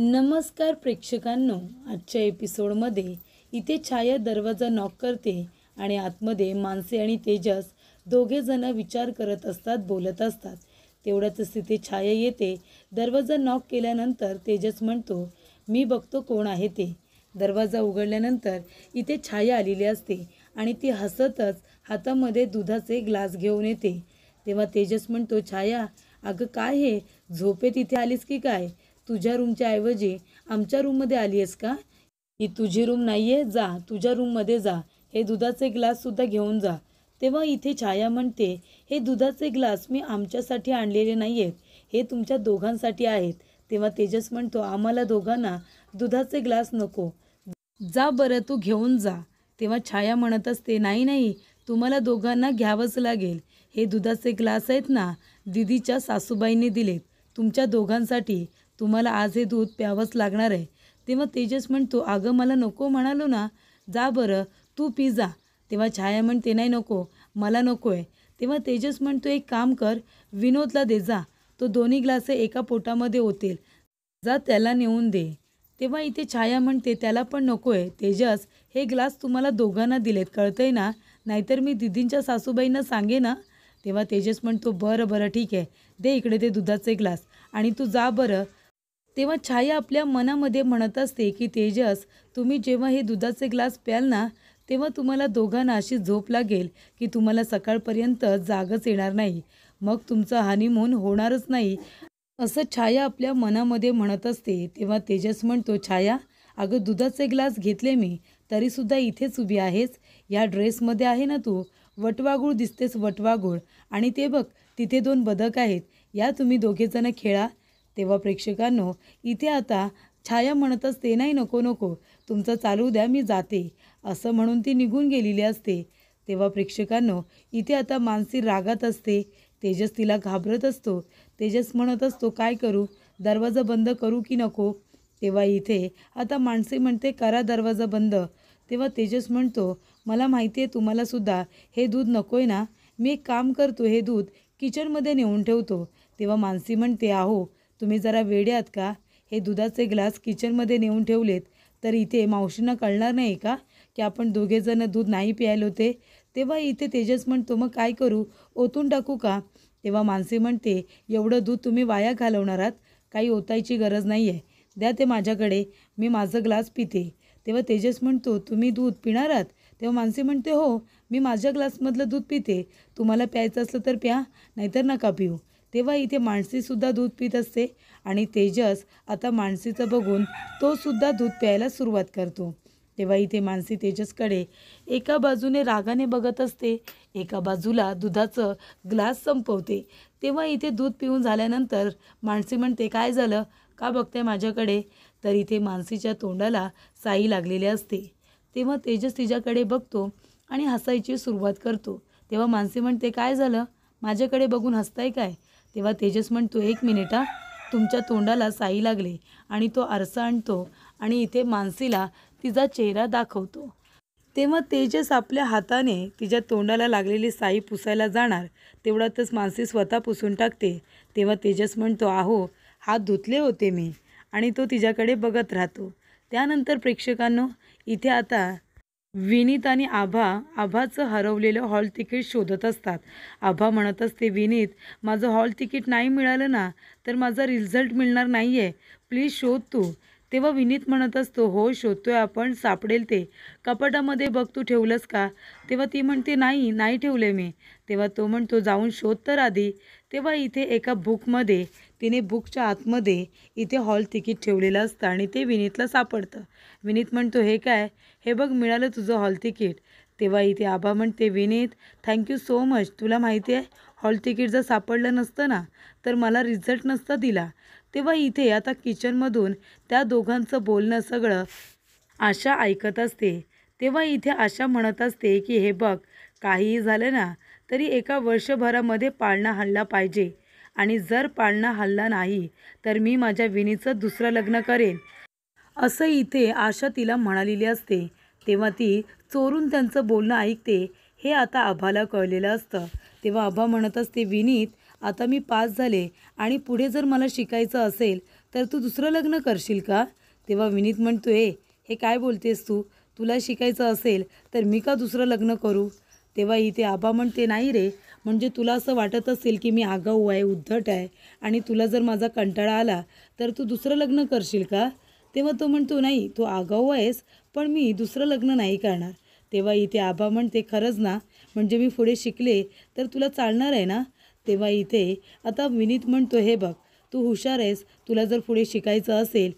नमस्कार प्रेक्षकांनो, आजच्या एपिसोडमध्ये इथे छाया दरवाजा नॉक करते आणि आतमध्ये मानसी आणि तेजस दोघे जण विचार करत असतात, बोलत असतात. तेवढ्यातच तिथे छाया येते. दरवाजा नॉक केल्यानंतर तेजस म्हणतो, मी बघतो कोण आहे ते. दरवाजा उघडल्यानंतर इथे छाया आलेली असते आणि ती हसतच हातामध्ये दुधाचे ग्लास घेऊन येते. तेव्हा तेजस म्हणतो, छाया अगं काय हे, झोपेत इथे आलीस की काय? तुझ्या रूमच्या ऐवजी आमच्या रूममध्ये आली आहेस का? ही तुझी रूम नाही आहे, जा तुझ्या रूममध्ये जा, हे दुधाचे ग्लाससुद्धा घेऊन जा. तेव्हा इथे छाया म्हणते, हे दुधाचे ग्लास मी आमच्यासाठी आणलेले नाही आहेत, हे तुमच्या दोघांसाठी आहेत. तेव्हा तेजस म्हणतो, आम्हाला दोघांना दुधाचे ग्लास नको, जा बरं तू घेऊन जा. तेव्हा छाया म्हणत असते, नाही नाही, तुम्हाला दोघांना घ्यावंच लागेल. हे दुधाचे ग्लास आहेत ना, दीदीच्या सासूबाईंनी दिलेत तुमच्या दोघांसाठी. तुम्हाला आज हे दूध प्यावंच लागणार आहे. तेव्हा तेजस म्हणतो, अगं मला नको म्हणालो ना, जा बरं तू पी जा. तेव्हा छाया म्हणते, नाही नको, मला नको आहे. तेव्हा तेजस म्हणतो, एक काम कर, विनोदला दे जा, तो दोन्ही ग्लास एका पोटामध्ये ओतेल, जा त्याला नेऊन दे. तेव्हा इथे छाया म्हणते, त्याला पण नको आहे. तेजस, हे ग्लास तुम्हाला दोघांना दिलेत, कळतंय ना, नाहीतर मी दीदींच्या सासूबाईंना सांगे ना. तेव्हा तेजस म्हणतो, बरं बरं ठीक आहे, दे इकडे ते दुधाचे ग्लास आणि तू जा बरं. तेव्हा छाया आपल्या मनामध्ये म्हणत असते की तेजस, तुम्ही जेव्हा हे दुधाचे ग्लास प्याल ना, तेव्हा तुम्हाला दोघांना अशी झोप लागेल की तुम्हाला सकाळपर्यंत जागच येणार नाही, मग तुमचं हनीमून होणारच नाही, असं छाया आपल्या मनामध्ये म्हणत असते. तेव्हा तेजस म्हणतो, छाया अगं दुधाचे ग्लास घेतले मी, तरीसुद्धा इथेच उभी आहेस. या ड्रेसमध्ये आहे ना तू, वटवागुळ दिसतेस, वटवागुळ. आणि ते बघ तिथे 2 बदक आहेत, या तुम्ही दोघेजणं खेळा. तेव्हा प्रेक्षकांनो, इथे आता छाया म्हणत असते, नाही नको नको, तुमचं चालू द्या, मी जाते, असं म्हणून ती निघून गेलेली असते. तेव्हा प्रेक्षकांनो, इथे आता मानसी रागात असते. तेजस तिला घाबरत असतो. तेजस म्हणत असतो, काय करू, दरवाजा बंद करू की नको? तेव्हा इथे आता मानसी म्हणते, करा दरवाजा बंद. तेव्हा तेजस म्हणतो, मला माहिती आहे तुम्हालासुद्धा हे दूध नको आहे ना, मी एक काम करतो, हे दूध किचनमध्ये नेऊन ठेवतो. तेव्हा मानसी म्हणते, अहो तुम्ही जरा वेडे आहात का? हे दुधाचे ग्लास किचनमध्ये नेऊन ठेवलेत तर इथे मावशींना कळणार नाही का की आपण दोघेजणं दूध नाही प्यायला होते? तेव्हा इथे तेजस म्हणतो, मग काय करू, ओतून टाकू का? तेव्हा मानसी म्हणते, एवढं दूध तुम्ही वाया घालवणार आहात, काही ओतायची गरज नाही आहे, द्या ते माझ्याकडे, मी माझं ग्लास पिते. तेव्हा तेजस म्हणतो, तुम्ही दूध पिणार आहात? तेव्हा मानसी म्हणते, हो मी माझ्या ग्लासमधलं दूध पिते, तुम्हाला प्यायचं असलं तर प्या, नाहीतर नका पिऊ. तेव्हा इथे मानसीसुद्धा दूध पित असते आणि तेजस आता मानसीचं बघून तोसुद्धा दूध प्यायला सुरुवात करतो. तेव्हा इथे मानसी तेजसकडे एका बाजूने रागाने बघत असते, एका बाजूला दुधाचं ग्लास संपवते. तेव्हा इथे दूध पिऊन झाल्यानंतर मानसी म्हणते, काय झालं, का बघते माझ्याकडे? तर इथे मानसीच्या तोंडाला साई लागलेली असते. तेव्हा तेजस तिच्याकडे बघतो आणि हसायची सुरुवात करतो. तेव्हा मानसी म्हणते, काय झालं, माझ्याकडे बघून हसताय काय? तेव्हा तेजस म्हणतो, एक मिनिट हा, तुमच्या तोंडाला साई लागले. आणि तो आरसा आणतो आणि इथे मानसीला तिचा चेहरा दाखवतो. तेव्हा तेजस आपल्या हाताने तिच्या तोंडाला लागलेली साई पुसायला जाणार, तेवढ्यातच मानसी स्वतः पुसून टाकते. तेव्हा तेजस म्हणतो, अहो हात धुतले होते मी, आणि तो तिच्याकडे बघत राहतो. त्यानंतर प्रेक्षकांनो, इथे आता विनीत आणि आभाचं हरवलेलं हॉल तिकीट शोधत असतात. आभा म्हणत असते, विनीत माझं हॉल तिकीट नाही मिळालं ना, तर माझा रिझल्ट मिळणार नाही आहे, प्लीज शोध तू. तेव्हा विनीत म्हणत असतो, हो शोधतोय आपण, सापडेल ते, कपाटामध्ये बघ तू ठेवलंस का? तेव्हा ती म्हणते, नाही नाही ठेवले मी. तेव्हा तो म्हणतो, जाऊन शोध तर आधी. तेव्हा इथे एका बुकमध्ये, तिने बुकच्या आतमध्ये इथे हॉल तिकीट ठेवलेलं असतं आणि ते विनीतला सापडतं. विनीत म्हणतो, हे काय, हे बघ मिळालं तुझं हॉल तिकीट. तेव्हा इथे आभा म्हणते, विनीत थँक्यू सो मच, तुला माहिती आहे हॉल तिकीट जर सापडलं नसतं ना, तर मला रिझल्ट नसता दिला. तेव्हा इथे आता किचनमधून त्या दोघांचं बोलणं सगळं आशा ऐकत असते. तेव्हा इथे आशा म्हणत असते की हे बघ, काहीही झालं ना तरी एका वर्षभरामध्ये पाळणा हलला पाहिजे, आणि जर पाळणा हलला नाही तर मी माझ्या विनीचं दुसरं लग्न करेन, असं इथे आशा तिला म्हणालेली असते. तेव्हा ती चोरून त्यांचं बोलणं ऐकते. हे आता आभाला कळलेलं असतं. तेव्हा आभा म्हणत असते, विनीत आता मी पास झाले आणि पुढे जर मला शिकायचं असेल तर तू दुसरं लग्न करशील का? तेव्हा विनीत म्हणतोय, हे काय बोलतेस तू? तुला शिकायचं असेल तर मी का दुसरं लग्न करू? तेव्हा इथे आबा म्हणते, नाही रे, म्हणजे तुला असं वाटत असेल की मी आगाऊ आहे, उद्धट आहे आणि तुला जर माझा कंटाळा आला तर तू दुसरं लग्न करशील का? तेव्हा तो म्हणतो, नाही, तू आगाऊ आहेस, पण मी दुसरं लग्न नाही करणार. तेव्हा इथे आबा म्हणते, खरंच ना, म्हणजे मी पुढे शिकले तर तुला चालणार आहे ना? तेव्हा इथे आता विनीत म्हणतो, हे बघ, तू हुशार आहेस, तुला जर पुढे शिकायचं असेल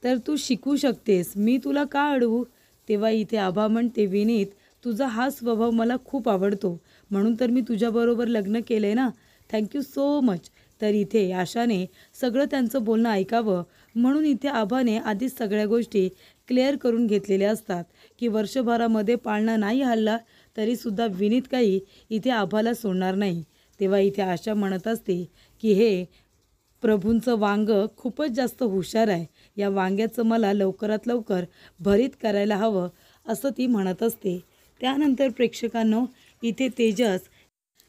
तर तू शिकू शकतेस, मी तुला का अडवू? तेव्हा इथे आबा म्हणते, विनीत, तुझा हा स्वभाव मला खूप आवडतो, म्हणून तर मी तुझ्याबरोबर लग्न केलं आहे ना. Thank you so much. तर इथे आशाने सगळं त्यांचं बोलणं ऐकावं म्हणून इथे आबाने आधीच सगळ्या गोष्टी क्लिअर करून घेतलेल्या असतात की वर्षभरामध्ये पाळणा नाही हल्ला तरीसुद्धा विनीत काही इथे आबाला सोडणार नाही. तेव्हा इथे आशा म्हणत असते की हे प्रभूंचं वांगं खूपच जास्त हुशार आहे, या वांग्याचं मला लवकरात लवकर भरीत करायला हवं, असं ती म्हणत असते. त्यानंतर प्रेक्षकांनो, इथे तेजस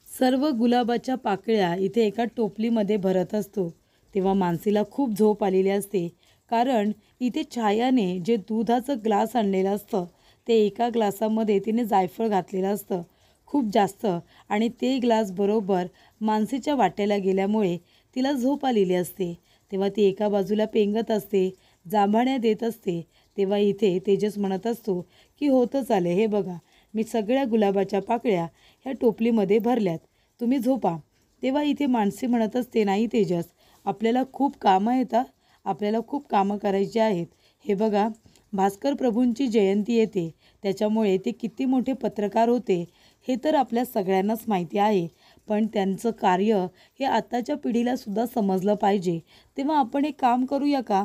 सर्व गुलाबाच्या पाकळ्या इथे एका टोपलीमध्ये भरत असतो. तेव्हा मानसीला खूप झोप आलेली असते, कारण इथे छायाने जे दुधाचं ग्लास आणलेलं असतं ते एका ग्लासामध्ये तिने जायफळ घातलेलं असतं खूप जास्त, आणि ते ग्लास बरोबर मानसीच्या वाट्याला गेल्यामुळे तिला झोप आलेली असते. तेव्हा ती एका बाजूला पेंगत असते, जांभळ्या देत असते. तेव्हा इथे तेजस म्हणत असतो की होतच आले, हे बघा, मी सगळ्या गुलाबाच्या पाकळ्या ह्या टोपलीमध्ये भरल्यात, तुम्ही झोपा. तेव्हा इथे मानसी म्हणत असते, नाही तेजस, आपल्याला खूप कामं येतात, आपल्याला खूप कामं करायची आहेत. हे बघा, भास्कर प्रभूंची जयंती येते, त्याच्यामुळे ते किती मोठे पत्रकार होते हे तर आपल्या सगळ्यांनाच माहिती आहे, पण त्यांचं कार्य हे आत्ताच्या पिढीला सुद्धा समजलं पाहिजे. तेव्हा आपण एक काम करूया का?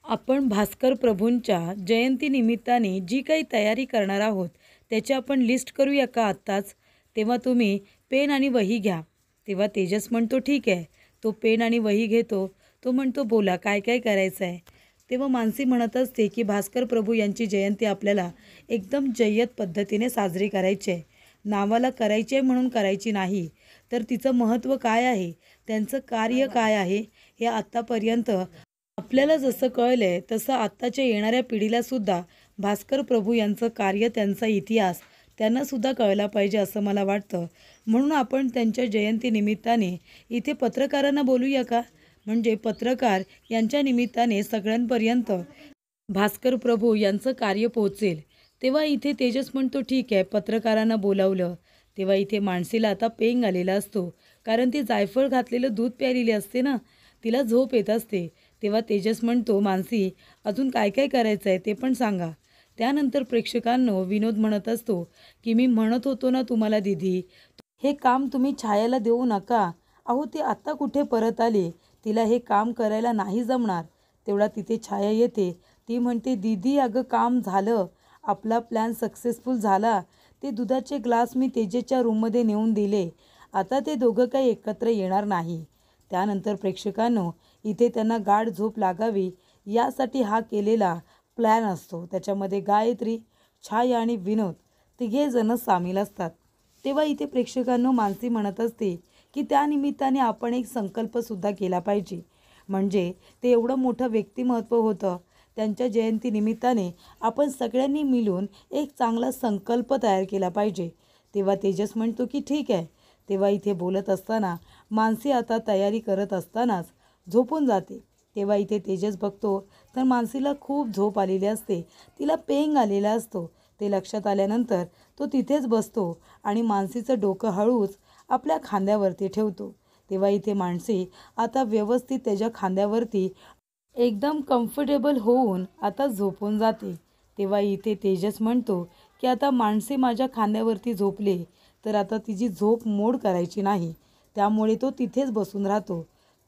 आपण भास्कर प्रभूंच्या जयंतीनिमित्ताने जी काही तयारी करणार आहोत त्याची आपण लिस्ट करूया का आत्ताच? तेव्हा तुम्ही पेन आणि वही घ्या. तेव्हा तेजस म्हणतो, ठीक आहे. तो पेन आणि वही घेतो. तो म्हणतो, बोला, काय काय करायचं आहे? तेव्हा मानसी म्हणत असते की भास्कर प्रभू यांची जयंती आपल्याला एकदम जय्यत पद्धतीने साजरी करायची आहे. नावाला करायची आहे म्हणून करायची नाही, तर तिचं महत्त्व काय आहे, त्यांचं कार्य काय आहे, हे आत्तापर्यंत आपल्याला जसं कळलं आहे तसं आत्ताच्या येणाऱ्या पिढीलासुद्धा भास्कर प्रभू यांचं कार्य, त्यांचा इतिहास त्यांनासुद्धा कळला पाहिजे असं मला वाटतं. म्हणून आपण त्यांच्या जयंतीनिमित्ताने इथे पत्रकारांना बोलूया का? म्हणजे पत्रकार यांच्या निमित्ताने सगळ्यांपर्यंत भास्कर प्रभू यांचं कार्य पोहोचेल. तेव्हा इथे तेजस म्हणतो, ठीक आहे, पत्रकारांना बोलावलं. तेव्हा इथे मानसीला आता पेंग आलेला असतो, कारण ती जायफळ घातलेलं दूध प्यायलेली असते ना, तिला झोप येत असते. तेव्हा तेजस म्हणतो, मानसी, अजून काय काय करायचं आहे ते पण सांगा. त्यानंतर प्रेक्षकांनो, विनोद म्हणत असतो की मी म्हणत होतो ना तुम्हाला दीदी, हे काम तुम्ही छायाला देऊ नका. अहो, ती आत्ता कुठे परत आली, तिला हे काम करायला नाही जमणार. तेवढा तिथे छाया येते. ती म्हणते, दीदी, अगं काम झालं, आपला प्लॅन सक्सेसफुल झाला. ते दुधाचे ग्लास मी तेजेच्या रूममध्ये नेऊन दिले, आता ते दोघं काही एकत्र येणार नाही. त्यानंतर प्रेक्षकांनो, इथे त्यांना गाढ झोप लागावी यासाठी हा केलेला प्लॅन असतो. त्याच्यामध्ये गायत्री, छाया आणि विनोद तिघेजणं सामील असतात. तेव्हा इथे प्रेक्षकांनो, मानसी म्हणत असते की त्यानिमित्ताने आपण एक संकल्पसुद्धा केला पाहिजे. म्हणजे ते एवढं मोठं व्यक्तिमत्व होतं, त्यांच्या जयंतीनिमित्ताने आपण सगळ्यांनी मिळून एक चांगला संकल्प तयार केला पाहिजे. तेव्हा तेजस म्हणतो की ठीक आहे. तेव्हा इथे बोलत असताना मानसी आता तयारी करत असतानाच झोपून जाते. तेव्हा इथे तेजस बघतो तर मानसीला खूप झोप आलेली असते, तिला पेंग आलेला असतो. ते लक्षात आल्यानंतर तो तिथेच बसतो आणि मानसीचं डोकं हळूच आपल्या खांद्यावरती ठेवतो. तेव्हा इथे मानसी आता व्यवस्थित त्याच्या खांद्यावरती एकदम कम्फर्टेबल होऊन आता झोपून जाते. तेव्हा इथे तेजस म्हणतो की आता मानसी माझ्या खांद्यावरती झोपले तर आता तिची झोप मोड करायची नाही, त्यामुळे तो तिथेच बसून राहतो.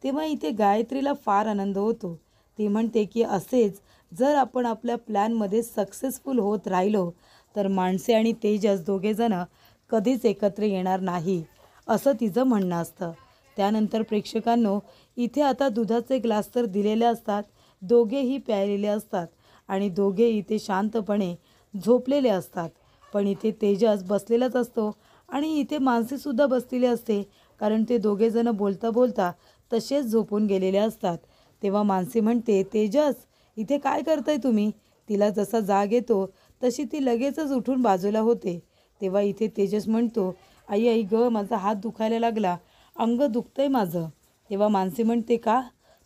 तेव्हा इथे गायत्रीला फार आनंद होतो. ती म्हणते की असेच जर आपण आपल्या प्लॅनमध्ये सक्सेसफुल होत राहिलो तर मानसी आणि तेजस दोघेजणं कधीच एकत्र येणार नाही, असं तिचं म्हणणं असतं. त्यानंतर प्रेक्षकांनो, इथे आता दुधाचे ग्लास तर दिलेले असतात, दोघेही प्यायलेले असतात आणि दोघे इथे शांतपणे झोपलेले असतात. पण इथे तेजस बसलेलाच असतो आणि इथे मानसीसुद्धा बसलेली असते, कारण ते दोघेजणं बोलता बोलता तसेच झोपून गेलेले असतात. तेव्हा मानसी म्हणते, तेजस इथे काय करताय तुम्ही? तिला जसा जाग येतो तशी ती लगेचच उठून बाजूला होते. तेव्हा इथे तेजस म्हणतो, आई आई ग, माझा हात दुखायला लागला, अंग दुखतंय माझं. तेव्हा मानसी म्हणते, का?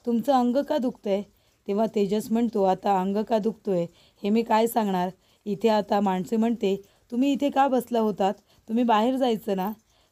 तुमचं अंग का दुखतंय? तेव्हा तेजस म्हणतो, आता अंग का दुखतोय हे मी काय सांगणार. इथे आता मानसी म्हणते, तुम्ही इथे का बसला होतात? तुम्ही बाहेर जायचं ना.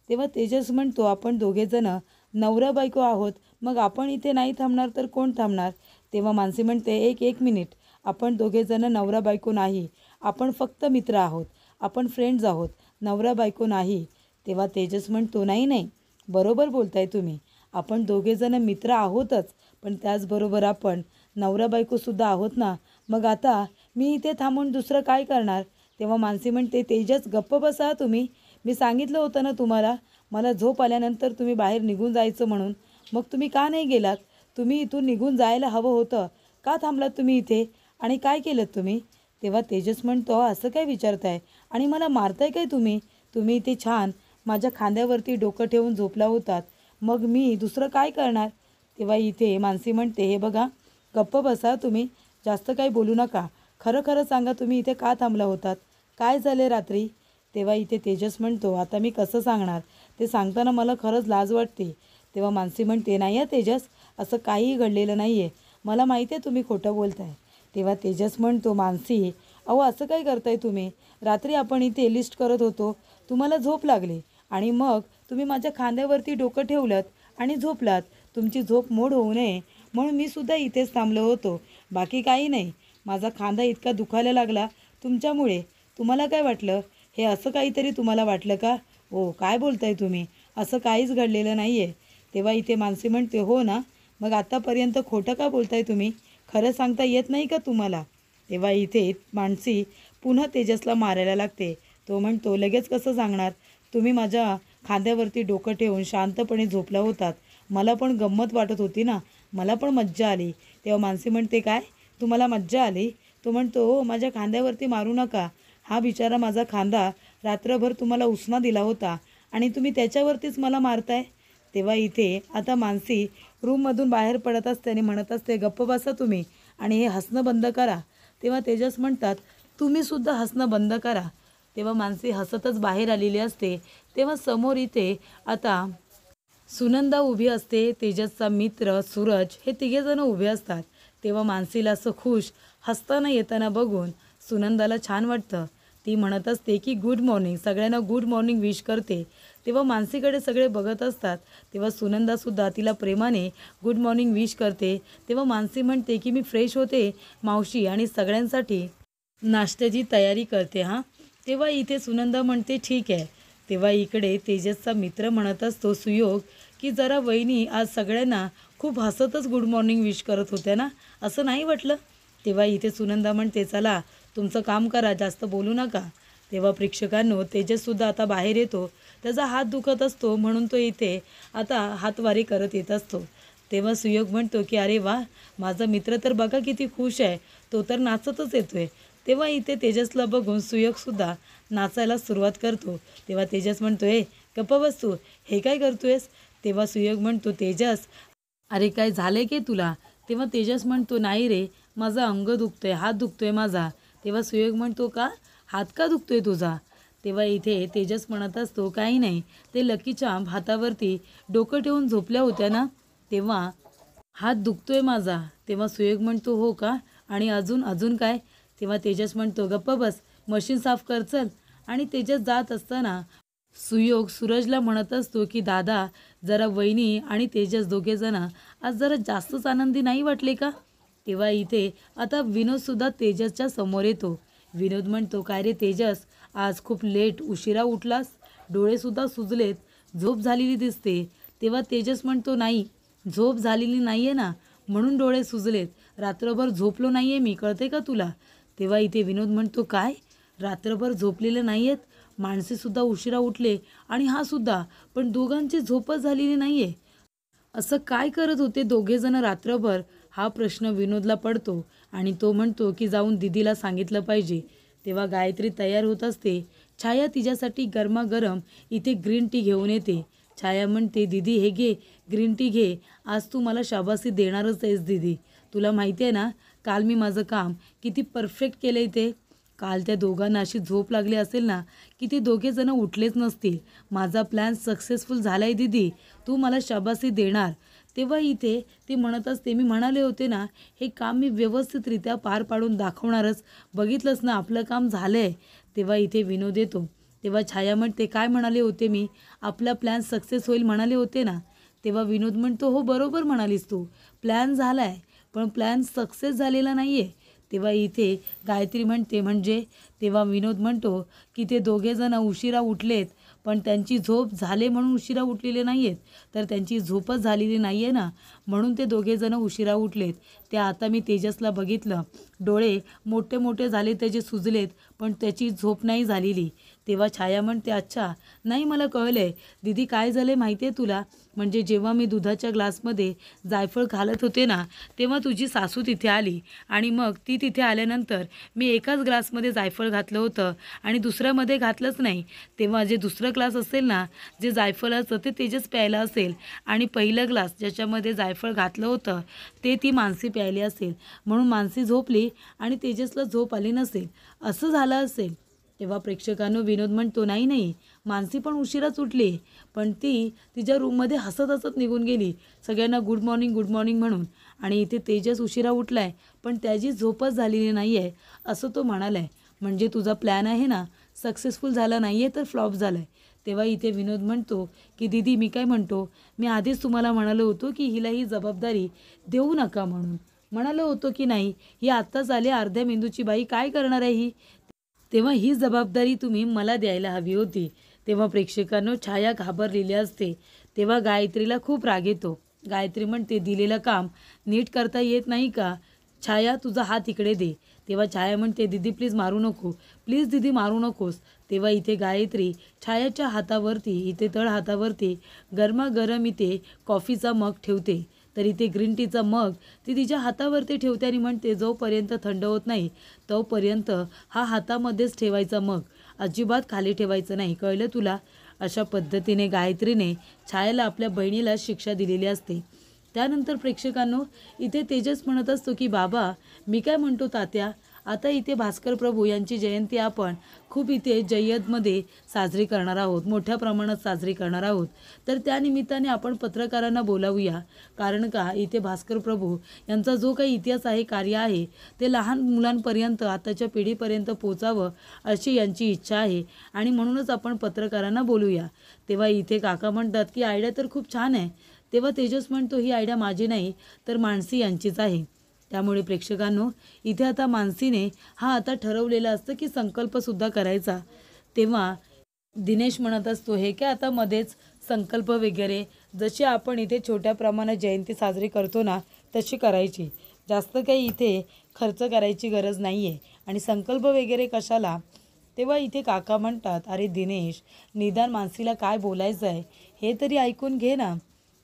तेव्हा तेजस म्हणतो, आपण दोघेजण नवरा बायको आहोत, मग आपण इथे नाही थांबणार तर कोण थांबणार? तेव्हा मानसी म्हणते, एक मिनिट, आपण दोघेजण नवरा बायको नाही, आपण फक्त मित्र आहोत, आपण फ्रेंड्स आहोत, नवरा बायको नाही. तेव्हा तेजस म्हणतो, नाही नाही, बरोबर बोलताय तुम्ही, आपण दोघेजण मित्र आहोतच, पण त्याचबरोबर आपण नवरा बायकोसुद्धा आहोत ना. मग आता मी इथे थांबून दुसरं काय करणार? तेव्हा मानसी म्हणते, तेजस गप्प बसा तुम्ही, मी सांगितलं होतं ना तुम्हाला, मला झोप आल्यानंतर तुम्ही बाहेर निघून जायचं म्हणून. मग तुम्ही का नाही गेलात? तुम्ही इथून निघून जायला हवं होतं. का थांबलात तुम्ही इथे? आणि काय केलं तुम्ही? तेव्हा तेजस म्हणतो, असं काय विचारताय आणि मला मारताय काय तुम्ही? तुम्ही इथे छान माझ्या खांद्यावरती डोकं ठेवून झोपला होतात, मग मी दुसरं काय करणार? तेव्हा इथे मानसी म्हणते, हे बघा, गप्प बसा तुम्ही, जास्त काही बोलू नका, खरं खरं सांगा तुम्ही इथे का थांबला होतात? काय झाले रात्री? तेव्हा इथे तेजस म्हणतो, आता मी कसं सांगणार, ते सांगताना मला खरंच लाज वाटते. तेव्हा मानसी म्हणते, नाही आहे तेजस, असं काहीही घडलेलं नाही आहे, मला माहिती आहे तुम्ही खोटं बोलताय. तेव्हा तेजस म्हणतो, मानसी अहो असं काय करताय तुम्ही? रात्री आपण इथे लिस्ट करत होतो, तुम्हाला झोप लागली आणि मग तुम्ही माझ्या खांद्यावरती डोकं ठेवलं आणि झोपलात. तुमची झोप मोड होऊ नये म्हणून मी सुद्धा इथेच थांबलो होतो, बाकी काही नाही. माझा खांदा इतका दुखायला लागला तुमच्यामुळे. तुम्हाला काय वाटलं? हे असं काहीतरी तुम्हाला वाटलं का? हो, काय बोलताय तुम्ही? असं काहीच घडलेलं नाही आहे. तेव्हा इथे मानसी म्हणते, हो ना, मग आतापर्यंत खोटं का बोलताय तुम्ही? खरं सांगता येत नाही का तुम्हाला? तेव्हा इथे मानसी पुन्हा तेजसला मारायला लागते. तो म्हणतो, लगेच कसं सांगणार? तुम्ही माझ्या खांद्यावरती डोकं ठेवून शांतपणे झोपला होतात, मला पण गंमत वाटत होती ना, मला पण मज्जा आली. तेव्हा मानसी म्हणते, काय तुम्हाला मज्जा आली? तो म्हणतो, हो, माझ्या खांद्यावरती मारू नका, हा बिचारा माझा खांदा रात्रभर तुम्हाला उसना दिला होता आणि तुम्ही त्याच्यावरतीच मला मारताय. तेव्हा इथे आता मानसी रूममधून बाहेर पडत असते आणि म्हणत असते, गप्प बसा तुम्ही आणि हे हसणं बंद करा. तेव्हा तेजस म्हणतात, तुम्हीसुद्धा हसणं बंद करा. तेव्हा मानसी हसतच बाहेर आलेली असते. तेव्हा समोर इथे आता सुनंदा उभी असते, तेजसचा मित्र सूरज, हे तिघेजण उभे असतात. तेव्हा मानसीला असं खुश हसताना येताना बघून सुनंदाला छान वाटतं. ती म्हणत असते की गुड मॉर्निंग, सगळ्यांना गुड मॉर्निंग विश करते. तेव्हा मानसीकडे सगळे बघत असतात. तेव्हा सुनंदासुद्धा तिला प्रेमाने गुड मॉर्निंग विश करते. तेव्हा मानसी म्हणते की मी फ्रेश होते मावशी आणि सगळ्यांसाठी नाश्त्याची तयारी करते हां. तेव्हा इथे सुनंदा म्हणते, ठीक आहे. तेव्हा इकडे तेजसचा मित्र म्हणत असतो, सुयोग, की जरा वहिनी आज सगळ्यांना खूप हसतच गुड मॉर्निंग विश करत होत्या ना, असं नाही वाटलं? तेव्हा इथे सुनंदा म्हणते, चला तुमचं काम करा, जास्त बोलू नका. तेव्हा प्रेक्षकांनो, तेजससुद्धा आता बाहेर येतो. त्याचा हात दुखत असतो म्हणून तो इथे आता हातवारी करत येत असतो. तेव्हा सुयोग म्हणतो की अरे वा, माझा मित्र तर बघा किती खुश आहे, तो तर नाचतच येतोय. तेव्हा इथे तेजसला बघून सुयोगसुद्धा नाचायला सुरुवात करतो. तेव्हा तेजस म्हणतो, गप्प बस तू, हे काय करतोयस? तेव्हा सुयोग म्हणतो, तेजस अरे काय झालंय की तुला? तेव्हा तेजस म्हणतो, नाही रे, माझं अंग दुखतोय, हात दुखतोय माझा. तेव्हा सुयोग म्हणतो, का हात का दुखतोय तुझा? तेव्हा इथे तेजस म्हणत असतो, काही नाही, ते लकीच्या हातावरती डोकं ठेवून झोपल्या होत्या ना, तेव्हा हात दुखतोय माझा. तेव्हा सुयोग म्हणतो, हो का, आणि अजून अजून काय? तेव्हा तेजस म्हणतो, गप्प बस, मशीन साफ कर चल. आणि तेजस जात असताना सुयोग सूरजला म्हणत असतो की दादा, जरा वहिनी आणि तेजस दोघेजण आज जरा जास्तच आनंदी नाही वाटले का? तेव्हा इथे आता विनोदसुद्धा तेजसच्या समोर येतो. विनोद म्हणतो, काय रे तेजस, आज खूप लेट उशिरा उठलास, डोळेसुद्धा सुजलेत, झोप झालेली दिसते. तेव्हा तेजस म्हणतो, नाही, झोप झालेली नाही आहे ना, म्हणून डोळे सुजलेत, रात्रभर झोपलो नाही आहे मी, कळते का तुला? तेव्हा इथे विनोद म्हणतो, काय रात्रभर झोपलेले नाही आहेत? माणसेसुद्धा उशिरा उठले आणि हा सुद्धा, पण दोघांची झोपच झालेली नाही आहे. असं काय करत होते दोघेजण रात्रभर? हा प्रश्न विनोदला पडतो आणि तो म्हणतो की जाऊन दीदीला सांगितलं पाहिजे. तेव्हा गायत्री तयार होत असते. छाया तिच्यासाठी गरमागरम इथे ग्रीन टी घेऊन येते. छाया म्हणते, दीदी हे घे, ग्रीन टी घे, आज तू मला शाबासी देणारच आहेस दीदी. तुला माहिती आहे ना, काल मी माझं काम किती परफेक्ट केलं आहे ते. काल त्या दोघांना अशी झोप लागली असेल ना की ते दोघे जण उठलेच नसतील. माझा प्लॅन सक्सेसफुल झाला आहे दीदी, तू मला शाबासी देणार. तेव्हा इथे ती म्हणत असते, मी म्हणाले होते ना हे काम मी व्यवस्थितरित्या पार पाडून दाखवणारच, बघितलंच ना आपलं काम झालं आहे. तेव्हा इथे विनोद येतो. तेव्हा छाया म्हणते, काय म्हणाले होते मी, आपला प्लॅन सक्सेस होईल म्हणाले होते ना. तेव्हा विनोद म्हणतो, हो बरोबर म्हणालीस तू, प्लॅन झाला आहे पण प्लॅन सक्सेस झालेला नाही आहे. तेव्हा इथे गायत्री म्हणते, म्हणजे. तेव्हा विनोद म्हणतो की ते दोघेजण उशिरा उठलेत पण त्यांची झोप झाले म्हणून उशिरा उठलेले नाही आहेत, तर त्यांची झोपच झालेली नाही आहे ना, म्हणून ते दोघेजण उशिरा उठलेत. ते आता मी तेजसला बघितलं, डोळे मोठे मोठे झाले, त्याचे सुजलेत पण त्याची झोप नाही झालेली. तेव्हा छाया म्हणते, अच्छा नाही मला कळलं आहे दीदी, काय झालं माहिती आहे तुला, म्हणजे जेव्हा मी दुधाच्या ग्लासमध्ये जायफळ घालत होते ना तेव्हा तुझी सासू तिथे आली आणि मग ती तिथे आल्यानंतर मी एकाच ग्लासमध्ये जायफळ घातलं होतं आणि दुसऱ्यामध्ये घातलंच नाही. तेव्हा जे दुसरं ग्लास असेल ना, जे जायफळाचं ते तेजस प्यायला असेल आणि पहिलं ग्लास ज्याच्यामध्ये जायफळ घातलं होतं ते ती मानसी प्यायली असेल, म्हणून मानसी झोपली आणि तेजसला झोप आली नसेल, असं झालं असेल. तेव्हा प्रेक्षकांनो विनोद म्हणतो, नाही नाही, मानसी पण उशिराच उठली पण ती तिच्या रूममध्ये हसत हसत निघून गेली सगळ्यांना गुड मॉर्निंग म्हणून. आणि इथे तेजस उशिरा उठलाय पण त्याची झोपच झालेली नाही आहे असं तो म्हणालाय. म्हणजे तुझा प्लॅन आहे ना सक्सेसफुल झाला नाही आहे तर फ्लॉप झाला आहे. तेव्हा इथे विनोद म्हणतो की दीदी मी काय म्हणतो, मी आधीच तुम्हाला म्हणालो होतो की हिला ही जबाबदारी देऊ नका म्हणून, म्हणालो होतो की नाही, ही आत्ताच आली अर्ध्या मेंदूची बाई, काय करणार आहे ही, तेव्हा ही जबाबदारी तुम्ही मला द्यायला हवी होती. तेव्हा प्रेक्षकांनो छाया घाबरलेली असते. तेव्हा गायत्रीला खूप राग येतो. गायत्री म्हणते, दिलेलं काम नीट करता येत नाही का, छाया तुझा हात इकडे दे. तेव्हा छाया म्हणते, दीदी प्लीज मारू नको, प्लीज दीदी मारू नकोस. तेव्हा इथे गायत्री छायाच्या हातावरती, इथे तळ हातावरती गरमागरम इथे कॉफीचा मग ठेवते. तर इथे ग्रीन टीचा मग ती तिच्या हातावरती ठेवते आणि म्हणते, जोपर्यंत थंड होत नाही तोपर्यंत हा हातामध्येच ठेवायचा, मग अजिबात खाली ठेवायचं नाही, कळलं तुला. अशा पद्धतीने गायत्रीने छायाला आपल्या बहिणीला शिक्षा दिलेली असते. त्यानंतर प्रेक्षकांनो इथे तेजस म्हणत असतो की बाबा मी काय म्हणतो तात्या, आता इथे भास्कर प्रभू यांची जयंती आपण खूप इथे जय्यदमध्ये साजरी करणार आहोत, मोठ्या प्रमाणात साजरी करणार आहोत. तर त्यानिमित्ताने आपण पत्रकारांना बोलावूया, कारण का इथे भास्कर प्रभू यांचा जो काही इतिहास आहे, कार्य आहे, ते लहान मुलांपर्यंत आताच्या पिढीपर्यंत पोचावं अशी यांची इच्छा आहे आणि म्हणूनच आपण पत्रकारांना बोलूया. तेव्हा इथे काका म्हणतात की आयडिया तर खूप छान आहे. तेव्हा तेजस म्हणतो, ही आयडिया माझी नाही तर मानसी यांचीच आहे. त्यामुळे प्रेक्षकांनो इथे आता मानसीने हा आता ठरवलेला असतं की संकल्पसुद्धा करायचा. तेव्हा दिनेश म्हणत असतो, हे काय आता मध्येच संकल्प वगैरे, जशी आपण इथे छोट्या प्रमाणात जयंती साजरी करतो ना तशी करायची, जास्त काही इथे खर्च करायची गरज नाही आहे आणि संकल्प वगैरे कशाला. तेव्हा इथे काका म्हणतात, अरे दिनेश, निदान मानसीला काय बोलायचं आहे हे तरी ऐकून घे ना.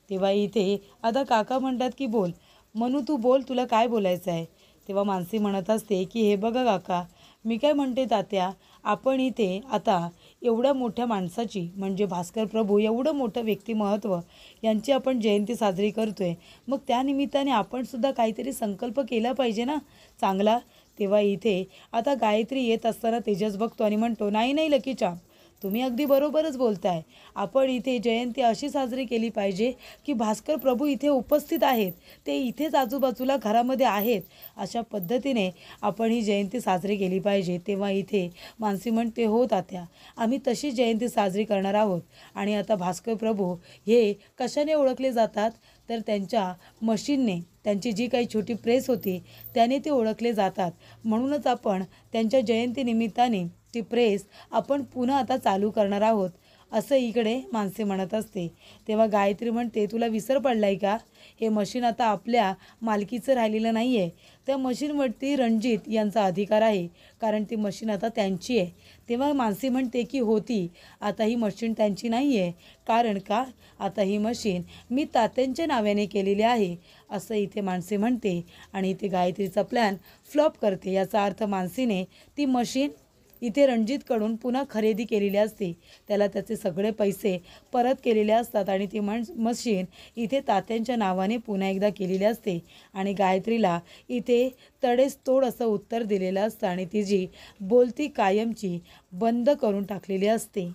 तेव्हा इथे आता काका म्हणतात की बोल मनू, तू बोल, तुला काय बोलायचं आहे. तेव्हा मानसी म्हणत असते की हे बघा काका, मी काय म्हणते तात्या, आपण इथे आता एवढ्या मोठ्या माणसाची म्हणजे भास्कर प्रभू एवढं मोठं व्यक्तिमत्व यांची आपण जयंती साजरी करतोय, मग त्यानिमित्ताने आपण सुद्धा काहीतरी संकल्प केला पाहिजे ना चांगला. तेव्हा इथे आता गायत्री येत असताना तेजस बघतो आणि म्हणतो, नाही नाही लकीचा, तुम्ही अगदी बरोबरच बोलताय, आपण इथे जयंती अशी साजरी केली पाहिजे की भास्कर प्रभू इथे उपस्थित आहेत, ते इथेच आजूबाजूला घरामध्ये आहेत, अशा पद्धतीने आपण ही जयंती साजरी केली पाहिजे. तेव्हा इथे मानसी म्हणते, हो तात्या, आम्ही तशी जयंती साजरी करणार आहोत. आणि आता भास्कर प्रभू हे कशाने ओळखले जातात, तर त्यांच्या मशीनने, त्यांची जी काही छोटी प्रेस होती त्याने ते ओळखले जातात. म्हणूनच आपण त्यांच्या जयंतीनिमित्ताने ती प्रेस आपण पुन्हा आता चालू करणार आहोत, असं इकडे मानसी म्हणत असते. तेव्हा गायत्री म्हणते, तुला विसर पडलाय का, हे मशीन आता आपल्या मालकीचं राहिलेलं नाही आहे, त्या मशीनवरती रणजित यांचा अधिकार आहे, कारण ती मशीन आता त्यांची आहे. तेव्हा मानसी म्हणते की होती, आता ही मशीन त्यांची नाही आहे, कारण का आता ही मशीन मी तात्यांच्या नावाने केलेली आहे, असं इथे मानसी म्हणते. आणि इथे गायत्रीचा प्लॅन फ्लॉप करते. याचा अर्थ मानसीने ती मशीन इथे रणजितकडून पुन्हा खरेदी केलेली असते. त्याला त्याचे सगळे पैसे परत केलेले असतात आणि ती मशीन इथे तात्यांच्या नावाने पुन्हा एकदा केलेली असते आणि गायत्रीला इथे तडेसतोड असं उत्तर दिलेलं असतं आणि तिची बोलती कायमची बंद करून टाकलेली असते.